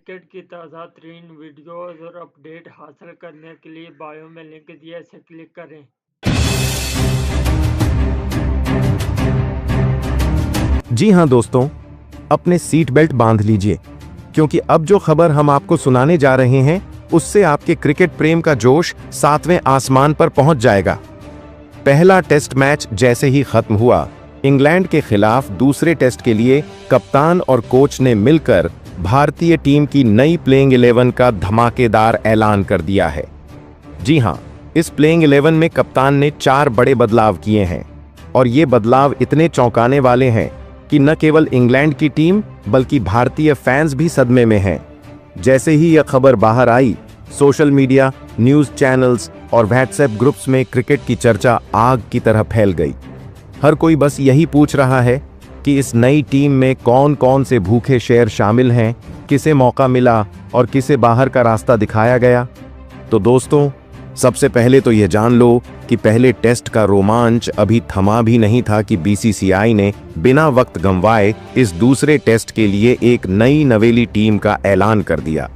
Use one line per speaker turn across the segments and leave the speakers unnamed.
Cricket की ताज़ा तरीन वीडियोज़ और अपडेट हासिल करने के लिए बायो में लिंक दिया है, इसे क्लिक करें।
जी हाँ दोस्तों, अपने सीट बेल्ट बांध लीजिए क्योंकि अब जो खबर हम आपको सुनाने जा रहे हैं उससे आपके क्रिकेट प्रेम का जोश 7वें आसमान पर पहुंच जाएगा। पहला टेस्ट मैच जैसे ही खत्म हुआ, इंग्लैंड के खिलाफ दूसरे टेस्ट के लिए कप्तान और कोच ने मिलकर भारतीय टीम की नई प्लेइंग 11 का धमाकेदार ऐलान कर दिया है। जी हाँ, इस प्लेइंग 11 में कप्तान ने 4 बड़े बदलाव किए हैं और ये बदलाव इतने चौंकाने वाले हैं कि न केवल इंग्लैंड की टीम बल्कि भारतीय फैंस भी सदमे में हैं। जैसे ही यह खबर बाहर आई, सोशल मीडिया, न्यूज़ चैनल्स और व्हाट्सएप ग्रुप्स में क्रिकेट की चर्चा आग की तरह फैल गई। हर कोई बस यही पूछ रहा है कि इस नई टीम में कौन कौन से भूखे शेर शामिल हैं, किसे मौका मिला और किसे बाहर का रास्ता दिखाया गया। तो दोस्तों, सबसे पहले तो यह जान लो कि पहले टेस्ट का रोमांच अभी थमा भी नहीं था कि बीसीसीआई ने बिना वक्त गंवाए इस दूसरे टेस्ट के लिए एक नई नवेली टीम का ऐलान कर दिया।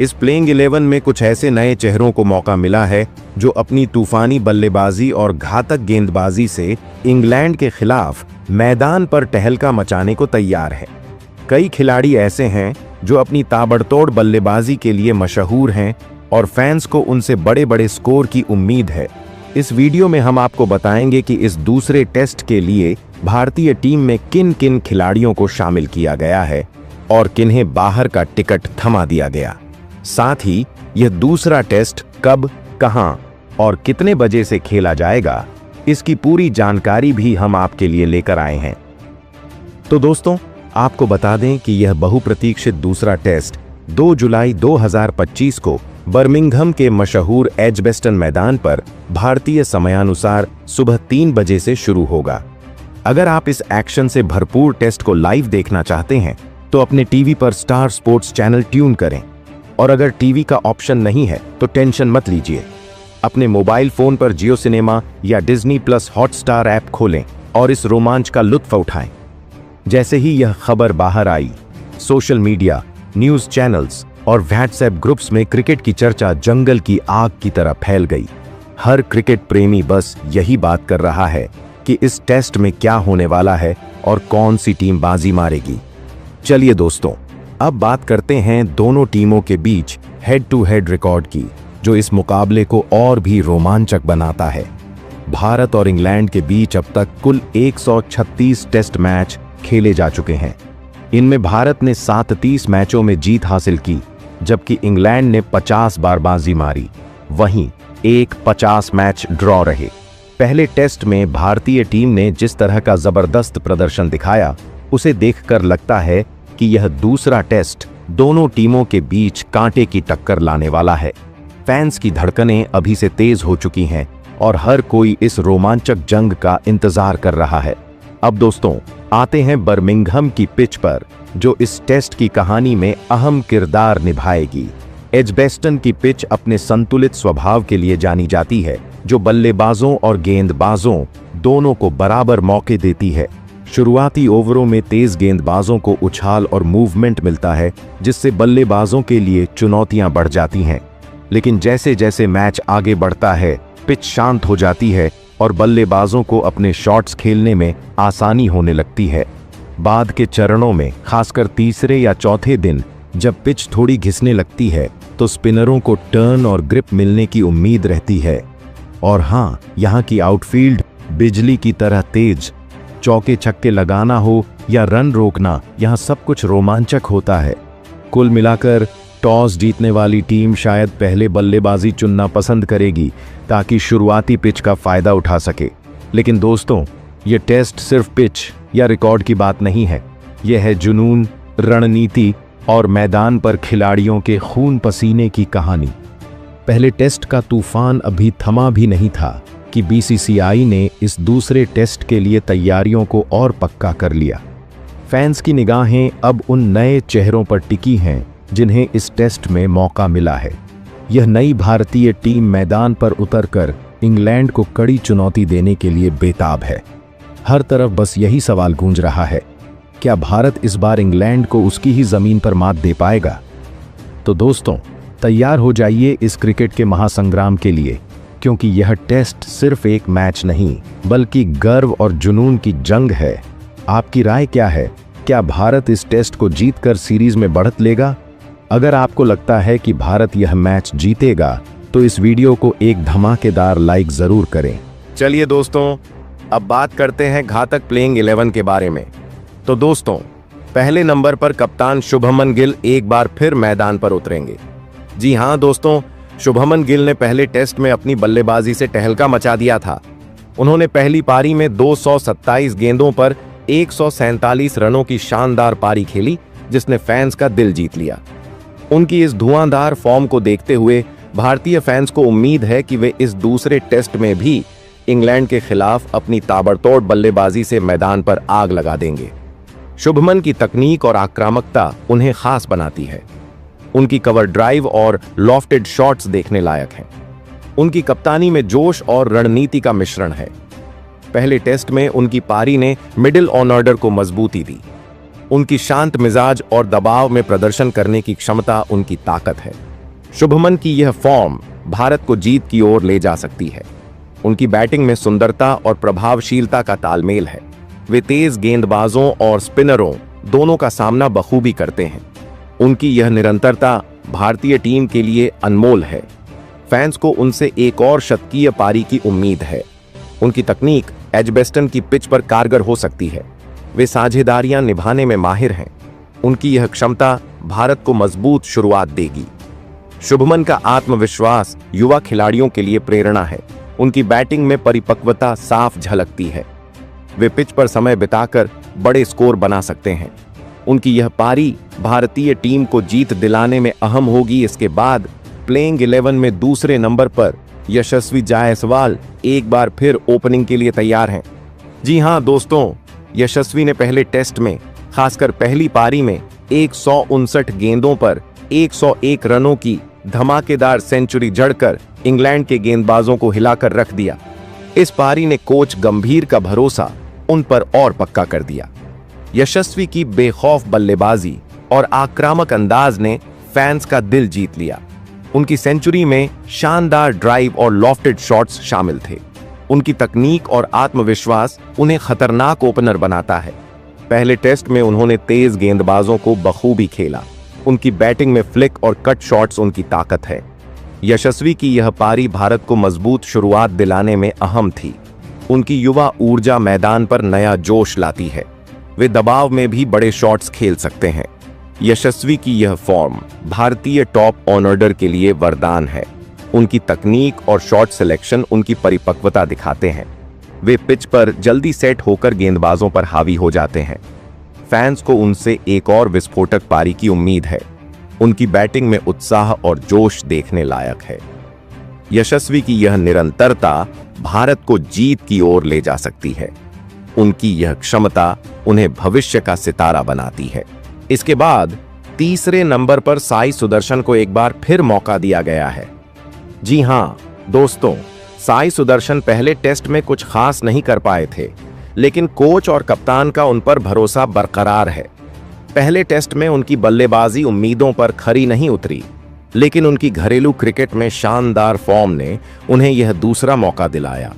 इस प्लेइंग 11 में कुछ ऐसे नए चेहरों को मौका मिला है जो अपनी तूफानी बल्लेबाजी और घातक गेंदबाजी से इंग्लैंड के खिलाफ मैदान पर टहलका मचाने को तैयार है। कई खिलाड़ी ऐसे हैं जो अपनी ताबड़तोड़ बल्लेबाजी के लिए मशहूर हैं और फैंस को उनसे बड़े बड़े स्कोर की उम्मीद है। इस वीडियो में हम आपको बताएंगे कि इस दूसरे टेस्ट के लिए भारतीय टीम में किन किन खिलाड़ियों को शामिल किया गया है और किन्हें बाहर का टिकट थमा दिया गया। साथ ही यह दूसरा टेस्ट कब, कहां और कितने बजे से खेला जाएगा, इसकी पूरी जानकारी भी हम आपके लिए लेकर आए हैं। तो दोस्तों, आपको बता दें कि यह बहुप्रतीक्षित दूसरा टेस्ट 2 जुलाई 2025 को बर्मिंघम के मशहूर एजबेस्टन मैदान पर भारतीय समयानुसार सुबह 3 बजे से शुरू होगा। अगर आप इस एक्शन से भरपूर टेस्ट को लाइव देखना चाहते हैं तो अपने टीवी पर स्टार स्पोर्ट्स चैनल ट्यून करें, और अगर टीवी का ऑप्शन नहीं है तो टेंशन मत लीजिए। अपने मोबाइल फोन पर जियो सिनेमा या डिज्नी प्लस हॉटस्टार ऐप खोलें और इस रोमांच का लुत्फ उठाएं। जैसे ही यह खबर बाहर आई, सोशल मीडिया, न्यूज़ चैनल्स और व्हाट्सएप ग्रुप्स में क्रिकेट की चर्चा जंगल की आग की तरह फैल गई। हर क्रिकेट प्रेमी बस यही बात कर रहा है कि इस टेस्ट में क्या होने वाला है और कौन सी टीम बाजी मारेगी। चलिए दोस्तों, अब बात करते हैं दोनों टीमों के बीच हेड टू हेड रिकॉर्ड की, जो इस मुकाबले को और भी रोमांचक बनाता है। भारत और इंग्लैंड के बीच अब तक कुल 136 टेस्ट मैच खेले जा चुके हैं। इनमें भारत ने 37 मैचों में जीत हासिल की, जबकि इंग्लैंड ने 50 बार बाजी मारी। वहीं 50 मैच ड्रॉ रहे। पहले टेस्ट में भारतीय टीम ने जिस तरह का जबरदस्त प्रदर्शन दिखाया, उसे देखकर लगता है कि यह दूसरा टेस्ट दोनों टीमों के बीच कांटे की टक्कर लाने वाला है। फैंस की धड़कनें अभी से तेज हो चुकी हैं और हर कोई इस रोमांचक जंग का इंतजार कर रहा है। अब दोस्तों, आते हैं बर्मिंघम की पिच पर, जो इस टेस्ट की कहानी में अहम किरदार निभाएगी। एजबेस्टन की पिच अपने संतुलित स्वभाव के लिए जानी जाती है, जो बल्लेबाजों और गेंदबाजों दोनों को बराबर मौके देती है। शुरुआती ओवरों में तेज गेंदबाजों को उछाल और मूवमेंट मिलता है, जिससे बल्लेबाजों के लिए चुनौतियां बढ़ जाती हैं। लेकिन जैसे जैसे मैच आगे बढ़ता है, पिच शांत हो जाती है और बल्लेबाजों को अपने शॉट्स खेलने में आसानी होने लगती है। बाद के चरणों में, खासकर तीसरे या चौथे दिन, जब पिच थोड़ी घिसने लगती है तो स्पिनरों को टर्न और ग्रिप मिलने की उम्मीद रहती है। और हाँ, यहाँ की आउटफील्ड बिजली की तरह तेज। चौके छक्के लगाना हो या रन रोकना, यहाँ सब कुछ रोमांचक होता है। कुल मिलाकर टॉस जीतने वाली टीम शायद पहले बल्लेबाजी चुनना पसंद करेगी ताकि शुरुआती पिच का फायदा उठा सके। लेकिन दोस्तों, ये टेस्ट सिर्फ पिच या रिकॉर्ड की बात नहीं है। यह है जुनून, रणनीति और मैदान पर खिलाड़ियों के खून पसीने की कहानी। पहले टेस्ट का तूफान अभी थमा भी नहीं था कि बीसीसीआई ने इस दूसरे टेस्ट के लिए तैयारियों को और पक्का कर लिया। फैंस की निगाहें अब उन नए चेहरों पर टिकी हैं जिन्हें इस टेस्ट में मौका मिला है। यह नई भारतीय टीम मैदान पर उतरकर इंग्लैंड को कड़ी चुनौती देने के लिए बेताब है। हर तरफ बस यही सवाल गूंज रहा है, क्या भारत इस बार इंग्लैंड को उसकी ही जमीन पर मात दे पाएगा? तो दोस्तों, तैयार हो जाइए इस क्रिकेट के महासंग्राम के लिए, क्योंकि यह टेस्ट सिर्फ एक मैच नहीं बल्कि गर्व और जुनून की जंग है। आपकी राय क्या है? क्या भारत इस टेस्ट को जीतकर सीरीज में बढ़त लेगा? अगर आपको लगता है कि भारत यह मैच जीतेगा तो इस वीडियो को एक धमाकेदार लाइक जरूर करें। चलिए दोस्तों, अब बात करते हैं घातक प्लेइंग 11 के बारे में। तो दोस्तों, पहले नंबर पर कप्तान शुभमन गिल एक बार फिर मैदान पर उतरेंगे। जी हां दोस्तों, शुभमन गिल ने पहले टेस्ट में अपनी बल्लेबाजी से तहलका मचा दिया था। उन्होंने पहली पारी में 227 गेंदों पर 147 रनों की शानदार पारी खेली, जिसने फैंस का दिल जीत लिया। उनकी इस धुआंधार फॉर्म को देखते हुए भारतीय फैंस को उम्मीद है कि वे इस दूसरे टेस्ट में भी इंग्लैंड के खिलाफ अपनी ताबड़तोड़ बल्लेबाजी से मैदान पर आग लगा देंगे। शुभमन की तकनीक और आक्रामकता उन्हें खास बनाती है। उनकी कवर ड्राइव और लॉफ्टेड शॉट्स देखने लायक हैं। उनकी कप्तानी में जोश और रणनीति का मिश्रण है। पहले टेस्ट में उनकी पारी ने मिडिल ऑर्डर को मजबूती दी। उनकी शांत मिजाज और दबाव में प्रदर्शन करने की क्षमता उनकी ताकत है। शुभमन की यह फॉर्म भारत को जीत की ओर ले जा सकती है। उनकी बैटिंग में सुंदरता और प्रभावशीलता का तालमेल है। वे तेज गेंदबाजों और स्पिनरों दोनों का सामना बखूबी करते हैं। उनकी यह निरंतरता भारतीय टीम के लिए अनमोल है। फैंस को उनसे एक और शतकीय पारी की उम्मीद है। उनकी तकनीक एजबेस्टन की पिच पर कारगर हो सकती है। वे साझेदारियां निभाने में माहिर हैं। उनकी यह क्षमता भारत को मजबूत शुरुआत देगी। शुभमन का आत्मविश्वास युवा खिलाड़ियों के लिए प्रेरणा है। उनकी बैटिंग में परिपक्वता साफ झलकती है। वे पिच पर समय बिताकर बड़े स्कोर बना सकते हैं। उनकी यह पारी भारतीय टीम को जीत दिलाने में अहम होगी। इसके बाद प्लेइंग 11 में दूसरे नंबर पर यशस्वी जायसवाल एक बार फिर ओपनिंग के लिए तैयार हैं। जी हां दोस्तों, यशस्वी ने पहले टेस्ट में, खासकर पहली पारी में 159 गेंदों पर 101 रनों की धमाकेदार सेंचुरी जड़कर इंग्लैंड के गेंदबाजों को हिलाकर रख दिया। इस पारी ने कोच गंभीर का भरोसा उन पर और पक्का कर दिया। यशस्वी की बेखौफ बल्लेबाजी और आक्रामक अंदाज ने फैंस का दिल जीत लिया। उनकी सेंचुरी में शानदार ड्राइव और लॉफ्टेड शॉट्स शामिल थे। उनकी तकनीक और आत्मविश्वास उन्हें खतरनाक ओपनर बनाता है। पहले टेस्ट में उन्होंने तेज गेंदबाजों को बखूबी खेला। उनकी बैटिंग में फ्लिक और कट शॉट्स उनकी ताकत है। यशस्वी की यह पारी भारत को मजबूत शुरुआत दिलाने में अहम थी। उनकी युवा ऊर्जा मैदान पर नया जोश लाती है। वे दबाव में भी बड़े शॉट्स खेल सकते हैं। यशस्वी की यह फॉर्म भारतीय टॉप ऑर्डर के लिए वरदान है। उनकी तकनीक और शॉट सिलेक्शन उनकी परिपक्वता दिखाते हैं। वे पिच पर जल्दी सेट होकर गेंदबाजों पर हावी हो जाते हैं। फैंस को उनसे एक और विस्फोटक पारी की उम्मीद है। उनकी बैटिंग में उत्साह और जोश देखने लायक है। यशस्वी की यह निरंतरता भारत को जीत की ओर ले जा सकती है। उनकी यह क्षमता उन्हें भविष्य का सितारा बनाती है। इसके बाद तीसरे नंबर पर साई सुदर्शन को एक बार फिर मौका दिया गया है। जी हां दोस्तों, साई सुदर्शन पहले टेस्ट में कुछ खास नहीं कर पाए थे, लेकिन कोच और कप्तान का उन पर भरोसा बरकरार है। पहले टेस्ट में उनकी बल्लेबाजी उम्मीदों पर खरी नहीं उतरी, लेकिन उनकी घरेलू क्रिकेट में शानदार फॉर्म ने उन्हें यह दूसरा मौका दिलाया।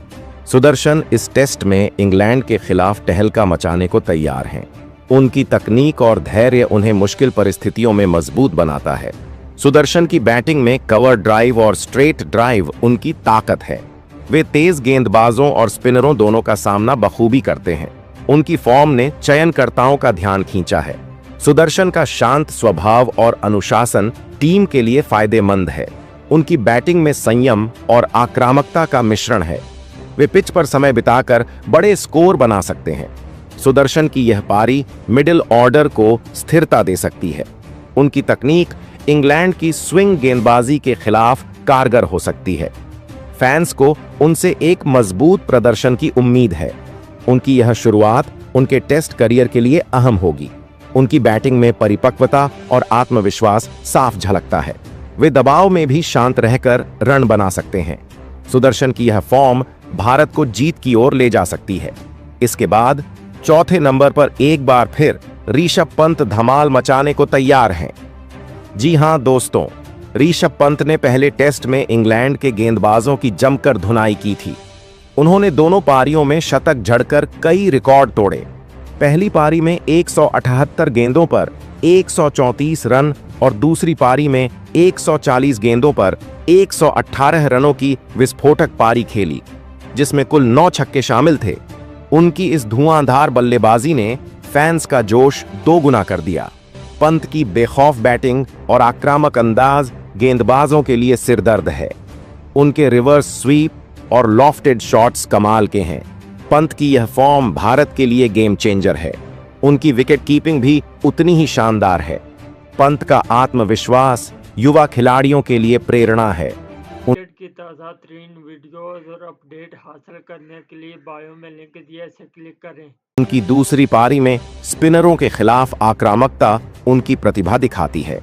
सुदर्शन इस टेस्ट में इंग्लैंड के खिलाफ तहलका मचाने को तैयार हैं। उनकी तकनीक और धैर्य उन्हें मुश्किल परिस्थितियों में मजबूत बनाता है। सुदर्शन की बैटिंग में कवर ड्राइव और स्ट्रेट ड्राइव उनकी ताकत है। वे तेज गेंदबाजों और स्पिनरों दोनों का सामना बखूबी करते हैं। उनकी फॉर्म ने चयनकर्ताओं का ध्यान खींचा है। सुदर्शन का शांत स्वभाव और अनुशासन टीम के लिए फायदेमंद है। उनकी बैटिंग में संयम और आक्रामकता का मिश्रण है। वे पिच पर समय बिताकर बड़े स्कोर बना सकते हैं। सुदर्शन की यह पारी मिडिल ऑर्डर को स्थिरता दे सकती है। उनकी तकनीक इंग्लैंड की स्विंग गेंदबाजी के खिलाफ कारगर हो सकती है। फैंस को उनसे एक मजबूत प्रदर्शन की उम्मीद है। उनकी यह शुरुआत उनके टेस्ट करियर के लिए अहम होगी। उनकी बैटिंग में परिपक्वता और आत्मविश्वास साफ झलकता है। वे दबाव में भी शांत रहकर रन बना सकते हैं। सुदर्शन की यह फॉर्म भारत को जीत की ओर ले जा सकती है। इसके बाद चौथे नंबर पर एक बार फिर ऋषभ पंत धमाल मचाने को तैयार हैं। जी हां दोस्तों, ऋषभ पंत ने पहले टेस्ट में इंग्लैंड के गेंदबाजों की जमकर धुनाई की थी। उन्होंने दोनों पारियों में शतक जड़कर कई रिकॉर्ड तोड़े। पहली पारी में 178 गेंदों पर 134 रन और दूसरी पारी में 140 गेंदों पर 118 रनों की विस्फोटक पारी खेली, जिसमें कुल 9 छक्के शामिल थे। उनकी इस धुआंधार बल्लेबाजी ने फैंस का जोश दोगुना कर दिया। पंत की बेखौफ बैटिंग और आक्रामक अंदाज गेंदबाजों के लिए सिरदर्द है। उनके रिवर्स स्वीप और लॉफ्टेड शॉट्स कमाल के हैं। पंत की यह फॉर्म भारत के लिए गेम चेंजर है। उनकी विकेट कीपिंग भी उतनी ही शानदार है। पंत का आत्मविश्वास युवा खिलाड़ियों के लिए प्रेरणा है।
क्रिकेट की ताज़ा तरीन वीडियोस और अपडेट हासिल करने के लिए बायो में लिंक दिया, इसे क्लिक करें।
उनकी दूसरी पारी में स्पिनरों के खिलाफ आक्रामकता उनकी प्रतिभा दिखाती है।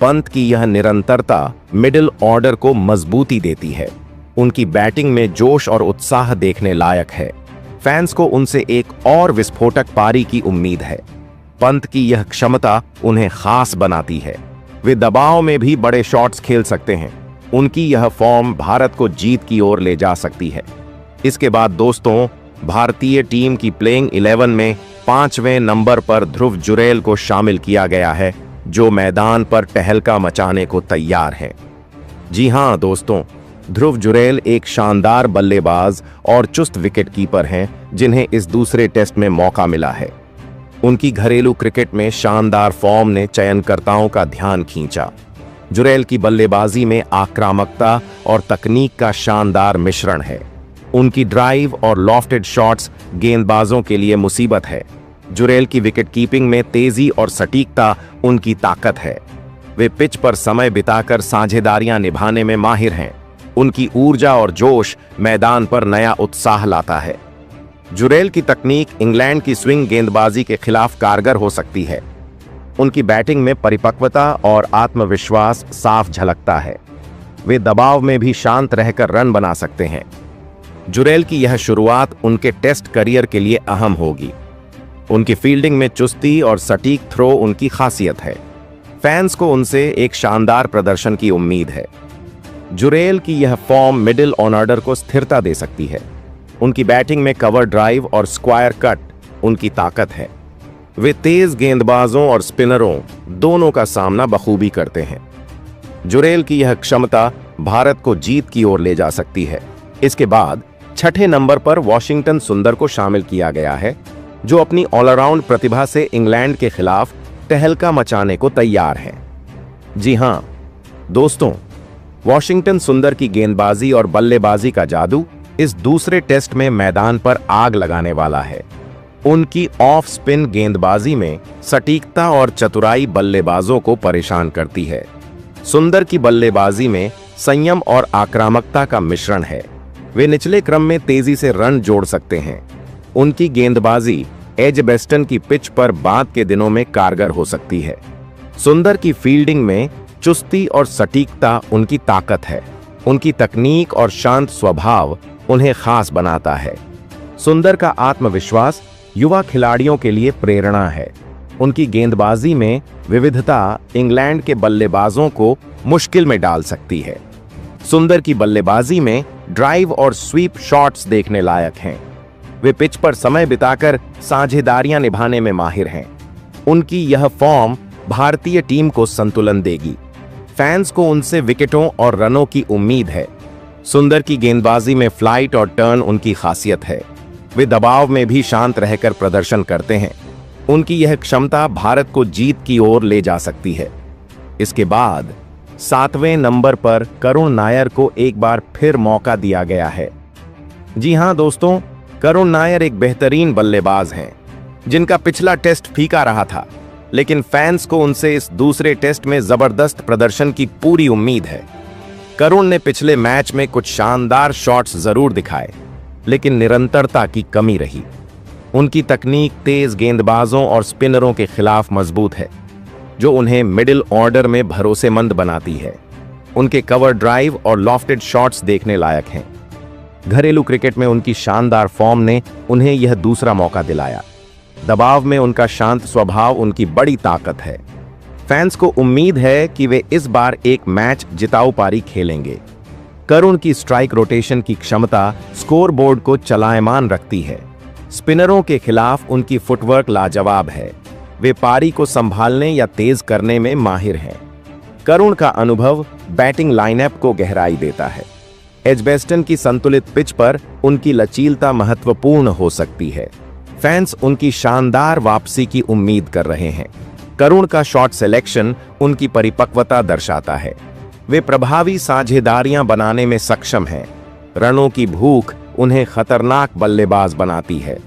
पंत की यह निरंतरता मिडिल ऑर्डर को मजबूती देती है। उनकी बैटिंग में जोश और उत्साह देखने लायक है। फैंस को उनसे एक और विस्फोटक पारी की उम्मीद है। पंत की यह क्षमता उन्हें खास बनाती है। वे दबाव में भी बड़े शॉट्स खेल सकते हैं। उनकी यह फॉर्म भारत को जीत की ओर ले जा सकती है। इसके बाद दोस्तों, भारतीय टीम की प्लेइंग 11 में 5वें नंबर पर ध्रुव जुरैल को शामिल किया गया है, जो मैदान पर तहलका मचाने को तैयार है। जी हां दोस्तों, ध्रुव जुरैल एक शानदार बल्लेबाज और चुस्त विकेटकीपर हैं, जिन्हें इस दूसरे टेस्ट में मौका मिला है। उनकी घरेलू क्रिकेट में शानदार फॉर्म ने चयनकर्ताओं का ध्यान खींचा। जुरैल की बल्लेबाजी में आक्रामकता और तकनीक का शानदार मिश्रण है। उनकी ड्राइव और लॉफ्टेड शॉट्स गेंदबाजों के लिए मुसीबत है। जुरैल की विकेट कीपिंग में तेजी और सटीकता उनकी ताकत है। वे पिच पर समय बिताकर साझेदारियां निभाने में माहिर हैं। उनकी ऊर्जा और जोश मैदान पर नया उत्साह लाता है। जुरैल की तकनीक इंग्लैंड की स्विंग गेंदबाजी के खिलाफ कारगर हो सकती है। उनकी बैटिंग में परिपक्वता और आत्मविश्वास साफ झलकता है। वे दबाव में भी शांत रहकर रन बना सकते हैं। जुरैल की यह शुरुआत उनके टेस्ट करियर के लिए अहम होगी। उनकी फील्डिंग में चुस्ती और सटीक थ्रो उनकी खासियत है। फैंस को उनसे एक शानदार प्रदर्शन की उम्मीद है। जुरैल की यह फॉर्म मिडिल ऑर्डर को स्थिरता दे सकती है। उनकी बैटिंग में कवर ड्राइव और स्क्वायर कट उनकी ताकत है। वे तेज गेंदबाजों और स्पिनरों दोनों का सामना बखूबी करते हैं। जुरैल की यह क्षमता भारत को जीत की ओर ले जा सकती है। इसके बाद 6ठे नंबर पर वॉशिंगटन सुंदर को शामिल किया गया है, जो अपनी ऑलराउंड प्रतिभा से इंग्लैंड के खिलाफ तहलका मचाने को तैयार हैं। जी हां दोस्तों, वॉशिंगटन सुंदर की गेंदबाजी और बल्लेबाजी का जादू इस दूसरे टेस्ट में मैदान पर आग लगाने वाला है। उनकी ऑफ स्पिन गेंदबाजी में सटीकता और चतुराई बल्लेबाजों को परेशान करती है। सुंदर की बल्लेबाजी में संयम और आक्रामकता का मिश्रण है। वे निचले क्रम में तेजी से रन जोड़ सकते हैं। उनकी गेंदबाजी एजबेस्टन की पिच पर बाद के दिनों में कारगर हो सकती है। सुंदर की फील्डिंग में चुस्ती और सटीकता उनकी ताकत है। उनकी तकनीक और शांत स्वभाव उन्हें खास बनाता है। सुंदर का आत्मविश्वास युवा खिलाड़ियों के लिए प्रेरणा है। उनकी गेंदबाजी में विविधता इंग्लैंड के बल्लेबाजों को मुश्किल में डाल सकती है। सुंदर की बल्लेबाजी में ड्राइव और स्वीप शॉट्स देखने लायक हैं। वे पिच पर समय बिताकर साझेदारियां निभाने में माहिर हैं। उनकी यह फॉर्म भारतीय टीम को संतुलन देगी। फैंस को उनसे विकेटों और रनों की उम्मीद है। सुंदर की गेंदबाजी में फ्लाइट और टर्न उनकी खासियत है। वे दबाव में भी शांत रहकर प्रदर्शन करते हैं। उनकी यह क्षमता भारत को जीत की ओर ले जा सकती है। इसके बाद 7वें नंबर पर करुण नायर को एक बार फिर मौका दिया गया है। जी हां दोस्तों, करुण नायर एक बेहतरीन बल्लेबाज हैं, जिनका पिछला टेस्ट फीका रहा था, लेकिन फैंस को उनसे इस दूसरे टेस्ट में जबरदस्त प्रदर्शन की पूरी उम्मीद है। करुण ने पिछले मैच में कुछ शानदार शॉट्स जरूर दिखाए, लेकिन निरंतरता की कमी रही। उनकी तकनीक तेज गेंदबाजों और स्पिनरों के खिलाफ मजबूत है, जो उन्हें मिडिल ऑर्डर में भरोसेमंद बनाती है। उनके कवर ड्राइव और लॉफ्टेड शॉट्स देखने लायक हैं। घरेलू क्रिकेट में उनकी शानदार फॉर्म ने उन्हें यह दूसरा मौका दिलाया। दबाव में उनका शांत स्वभाव उनकी बड़ी ताकत है। फैंस को उम्मीद है कि वे इस बार एक मैच जिताऊ पारी खेलेंगे। करुण की स्ट्राइक रोटेशन की क्षमता स्कोरबोर्ड को चलायमान रखती है। स्पिनरों के खिलाफ उनकी फुटवर्क लाजवाब है। वे पारी को संभालने या तेज करने में माहिर हैं। करुण का अनुभव बैटिंग लाइनअप को गहराई देता है। एजबेस्टन की संतुलित पिच पर उनकी लचीलता महत्वपूर्ण हो सकती है। फैंस उनकी शानदार वापसी की उम्मीद कर रहे हैं। करुण का शॉट सिलेक्शन उनकी परिपक्वता दर्शाता है। वे प्रभावी साझेदारियां बनाने में सक्षम हैं। रनों की भूख उन्हें खतरनाक बल्लेबाज बनाती है।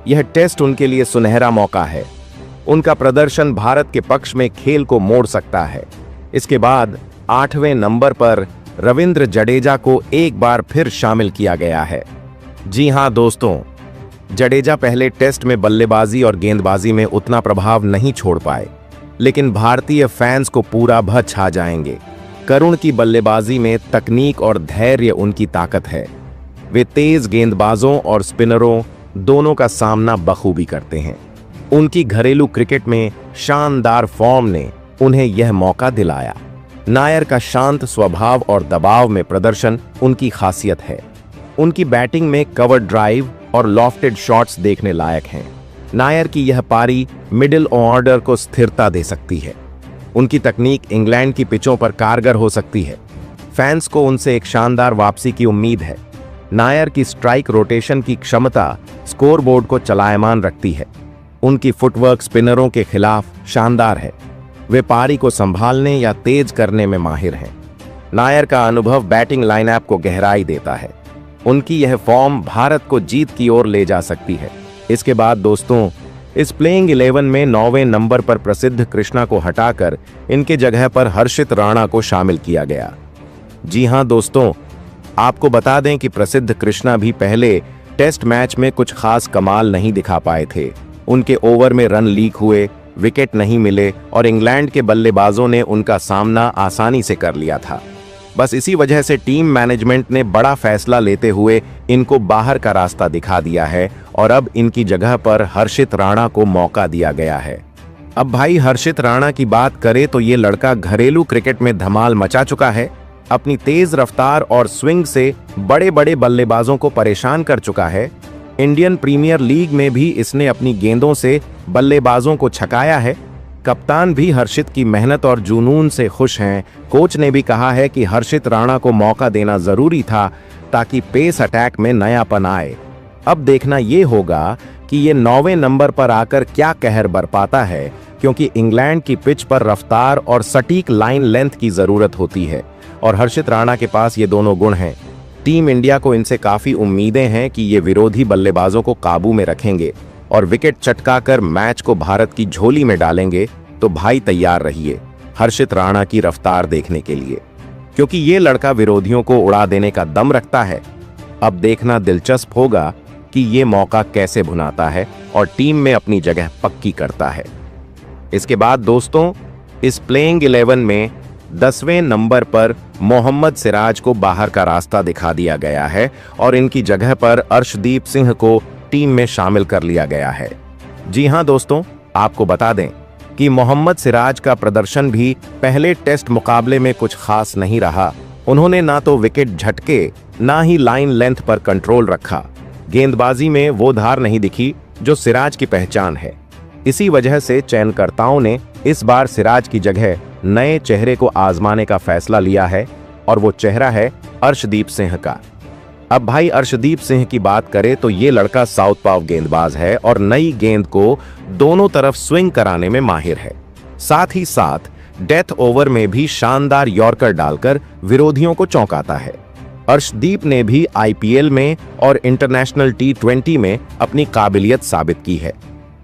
यह टेस्ट उनके लिए सुनहरा मौका है। उनका प्रदर्शन भारत के पक्ष में खेल को मोड़ सकता है। इसके बाद 8वें नंबर पर रविंद्र जडेजा को एक बार फिर शामिल किया गया है। जी हां दोस्तों, जडेजा पहले टेस्ट में बल्लेबाजी और गेंदबाजी में उतना प्रभाव नहीं छोड़ पाए, लेकिन भारतीय फैंस को पूरा भर छा जाएंगे। करुण की बल्लेबाजी में तकनीक और धैर्य उनकी ताकत है। वे तेज गेंदबाजों और स्पिनरों दोनों का सामना बखूबी करते हैं। उनकी घरेलू क्रिकेट में शानदार फॉर्म ने उन्हें यह मौका दिलाया। नायर का शांत स्वभाव और दबाव में प्रदर्शन उनकी खासियत है। उनकी बैटिंग में कवर ड्राइव और लॉफ्टेड शॉट्स देखने लायक हैं। नायर की यह पारी मिडिल ऑर्डर को स्थिरता दे सकती है। उनकी तकनीक इंग्लैंड की पिचों पर कारगर हो सकती है। फैंस को उनसे एक शानदार वापसी की उम्मीद है। नायर की स्ट्राइक रोटेशन की क्षमता स्कोरबोर्ड को चलायमान रखती है। उनकी फुटवर्क स्पिनरों के खिलाफ शानदार है। वे पारी को संभालने या तेज करने में माहिर हैं। नायर का अनुभव बैटिंग लाइनअप को गहराई देता है। उनकी यह फॉर्म भारत को जीत की ओर ले जा सकती है। इसके बाद दोस्तों, इस प्लेइंग 11 में 9वें नंबर पर प्रसिद्ध कृष्णा को हटाकर इनके जगह पर हर्षित राणा को शामिल किया गया। जी हां दोस्तों, आपको बता दें कि प्रसिद्ध कृष्णा भी पहले टेस्ट मैच में कुछ खास कमाल नहीं दिखा पाए थे। उनके ओवर में रन लीक हुए, विकेट नहीं मिले और इंग्लैंड के बल्लेबाजों ने उनका सामना आसानी से कर लिया था। बस इसी वजह से टीम मैनेजमेंट ने बड़ा फैसला लेते हुए इनको बाहर का रास्ता दिखा दिया है और अब इनकी जगह पर हर्षित राणा को मौका दिया गया है। अब भाई हर्षित राणा की बात करें तो ये लड़का घरेलू क्रिकेट में धमाल मचा चुका है। अपनी तेज रफ्तार और स्विंग से बड़े बड़े बल्लेबाजों को परेशान कर चुका है। इंडियन प्रीमियर लीग में भी इसने अपनी गेंदों से बल्लेबाजों को छकाया है। कप्तान भी हर्षित की मेहनत और जुनून से खुश हैं। कोच ने भी कहा है कि हर्षित राणा को मौका देना जरूरी था ताकि पेस अटैक में नयापन आए। अब देखना ये होगा कि ये 9वें नंबर पर आकर क्या कहर बरपाता है, क्योंकि इंग्लैंड की पिच पर रफ्तार और सटीक लाइन लेंथ की जरूरत होती है और हर्षित राणा के पास ये दोनों गुण हैं। टीम इंडिया को इनसे काफी उम्मीदें हैं कि ये विरोधी बल्लेबाजों को काबू में रखेंगे और विकेट चटकाकर मैच को भारत की झोली में डालेंगे। तो भाई तैयार रहिए हर्षित राणा की रफ्तार देखने के लिए, क्योंकि ये लड़का विरोधियों को उड़ा देने का दम रखता है। अब देखना दिलचस्प होगा कि ये मौका कैसे भुनाता है और टीम में अपनी जगह पक्की करता है। इसके बाद दोस्तों, इस प्लेइंग 11 में 10वें नंबर पर मोहम्मद सिराज को बाहर का रास्ता दिखा दिया गया है और इनकी जगह पर अर्शदीप सिंह को टीम में शामिल कर लिया गया है। जी हां दोस्तों, आपको बता दें कि मोहम्मद सिराज का प्रदर्शन भी पहले टेस्ट मुकाबले में कुछ खास नहीं रहा। उन्होंने ना तो विकेट झटके ना ही लाइन लेंथ पर कंट्रोल रखा। गेंदबाजी में वो धार नहीं दिखी जो सिराज की पहचान है। इसी वजह से चयनकर्ताओं ने इस बार सिराज की जगह नए चेहरे को आजमाने का फैसला लिया है और वो चेहरा है अर्शदीप सिंह का। अब भाई अर्शदीप सिंह की बात करें तो ये लड़का साउथ पाव गेंदबाज है और नई गेंद को दोनों तरफ स्विंग कराने में माहिर है। साथ ही साथ डेथ ओवर में भी शानदार यॉर्कर डालकर विरोधियों को चौंकाता है। अर्शदीप ने भी आईपीएल में और इंटरनेशनल T20 में अपनी काबिलियत साबित की है।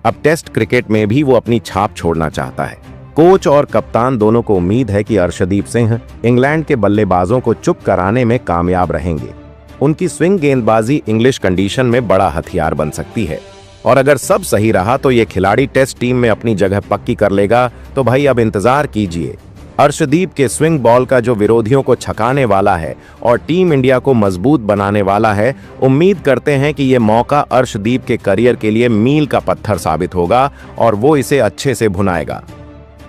अब टेस्ट क्रिकेट में भी वो अपनी छाप छोड़ना चाहता है। कोच और कप्तान दोनों को उम्मीद है कि अर्शदीप सिंह इंग्लैंड के बल्लेबाजों को चुप कराने में कामयाब रहेंगे। उनकी स्विंग गेंदबाजी इंग्लिश कंडीशन में बड़ा हथियार बन सकती है और अगर सब सही रहा तो ये खिलाड़ी टेस्ट टीम में अपनी जगह पक्की कर लेगा। तो भाई अब इंतजार कीजिए अर्शदीप के स्विंग बॉल का, जो विरोधियों को छकाने वाला है और टीम इंडिया को मजबूत बनाने वाला है। उम्मीद करते हैं कि ये मौका अर्शदीप के करियर के लिए मील का पत्थर साबित होगा और वो इसे अच्छे से भुनाएगा।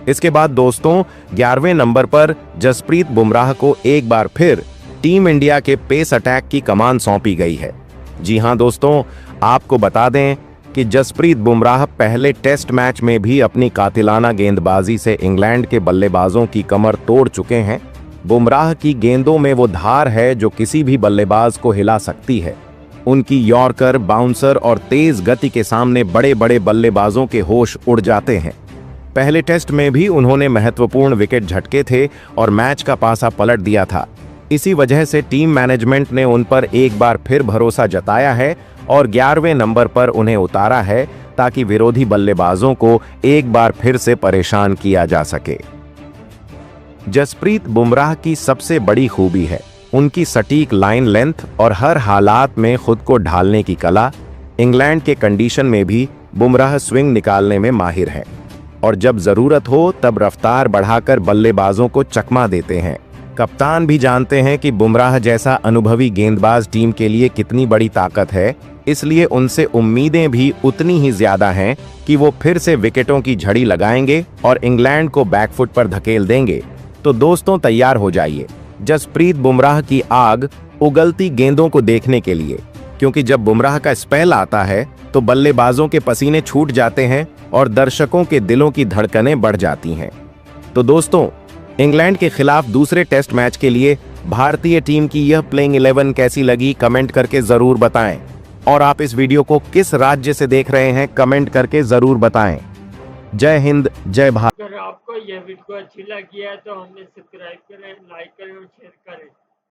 इसके बाद दोस्तों 11वें नंबर पर जसप्रीत बुमराह को एक बार फिर टीम इंडिया के पेस अटैक की कमान सौंपी गई है। जी हां दोस्तों, आपको बता दें कि जसप्रीत बुमराह पहले टेस्ट मैच में भी अपनी कातिलाना गेंदबाजी से इंग्लैंड के बल्लेबाजों की कमर तोड़ चुके हैं। बुमराह की गेंदों में वो धार है जो किसी भी बल्लेबाज को हिला सकती है। उनकी यॉर्कर, बाउंसर और तेज गति के सामने बड़े बड़े बल्लेबाजों के होश उड़ जाते हैं। पहले टेस्ट में भी उन्होंने महत्वपूर्ण विकेट झटके थे और मैच का पासा पलट दिया था। इसी वजह से टीम मैनेजमेंट ने उन पर एक बार फिर भरोसा जताया है और 11वें नंबर पर उन्हें उतारा है ताकि विरोधी बल्लेबाजों को एक बार फिर से परेशान किया जा सके। जसप्रीत बुमराह की सबसे बड़ी खूबी है उनकी सटीक लाइन लेंथ और हर हालात में खुद को ढालने की कला। इंग्लैंड के कंडीशन में भी बुमराह स्विंग निकालने में माहिर हैं और जब जरूरत हो तब रफ्तार बढ़ाकर बल्लेबाजों को चकमा देते हैं। कप्तान भी जानते हैं कि बुमराह जैसा अनुभवी गेंदबाज टीम के लिए कितनी बड़ी ताकत है, इसलिए उनसे उम्मीदें भी उतनी ही ज्यादा हैं कि वो फिर से विकेटों की झड़ी लगाएंगे और इंग्लैंड को बैकफुट पर धकेल देंगे। तो दोस्तों तैयार हो जाइए जसप्रीत बुमराह की आग उगलती गेंदों को देखने के लिए, क्योंकि जब बुमराह का स्पेल आता है तो बल्लेबाजों के पसीने छूट जाते हैं और दर्शकों के दिलों की धड़कनें बढ़ जाती हैं। तो दोस्तों, इंग्लैंड के खिलाफ दूसरे टेस्ट मैच के लिए भारतीय टीम की यह प्लेइंग 11 कैसी लगी कमेंट करके जरूर बताएं और आप इस वीडियो को किस राज्य से देख रहे हैं कमेंट करके जरूर बताएं। जय हिंद, जय भारत।
अगर आपको यह वीडियो अच्छी लगी है तो हमें सब्सक्राइब करें, लाइक करें और शेयर करें।